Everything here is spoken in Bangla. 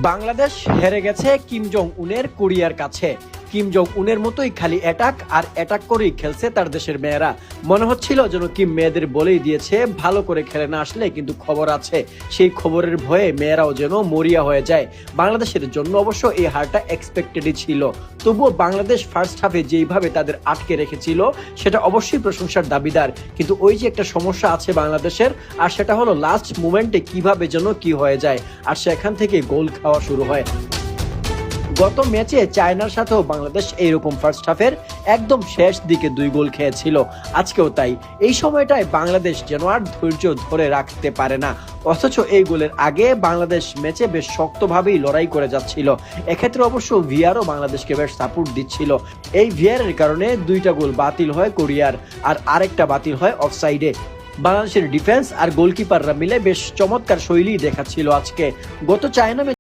বাংলাদেশ হেরে গেছে কিম জং উনের কোরিয়ার কাছে। কিম জং উনের মতোই খালি অ্যাটাক আর অ্যাটাক করেই খেলছে তার দেশের মেয়েরা। মনে হচ্ছিল যেন কিম মেয়েদের বলেই দিয়েছে ভালো করে খেলে না আসলে কিন্তু খবর আছে। সেই খবরের ভয়ে মেয়েরাও যেন মরিয়া হয়ে যায়। বাংলাদেশের জন্য অবশ্য এই হারটা এক্সপেক্টেডই ছিল, তবুও বাংলাদেশ ফার্স্ট হাফে যেইভাবে তাদের আটকে রেখেছিল সেটা অবশ্যই প্রশংসার দাবিদার। কিন্তু ওই যে একটা সমস্যা আছে বাংলাদেশের, আর সেটা হলো লাস্ট মোমেন্টে কিভাবে যেন কি হয়ে যায়, আর সেখান থেকে গোল খাওয়া শুরু হয়। গত ম্যাচে চায়নার সাথেও বাংলাদেশ এইরকম ফার্স্ট হাফের একদম শেষ দিকে 2 গোল খেয়েছিল, আজকেও তাই। এই সময়টায় বাংলাদেশ যেন আর ধৈর্য ধরে রাখতে পারে না, অথচ এই গোলের আগে বাংলাদেশ ম্যাচে বেশ শক্তভাবেই লড়াই করে যাচ্ছিল। এক্ষেত্রে অবশ্য ভিআরও বাংলাদেশকে বেশ সাপোর্ট দিচ্ছিল। এই ভিআরের কারণে 2টা গোল বাতিল হয় কোরিয়ার, আর আরেকটা বাতিল হয় অফসাইডে। বাংলাদেশের ডিফেন্স আর গোলকিপাররা মিলে বেশ চমৎকার শৈলী দেখাচ্ছিল আজকে। গত চায়না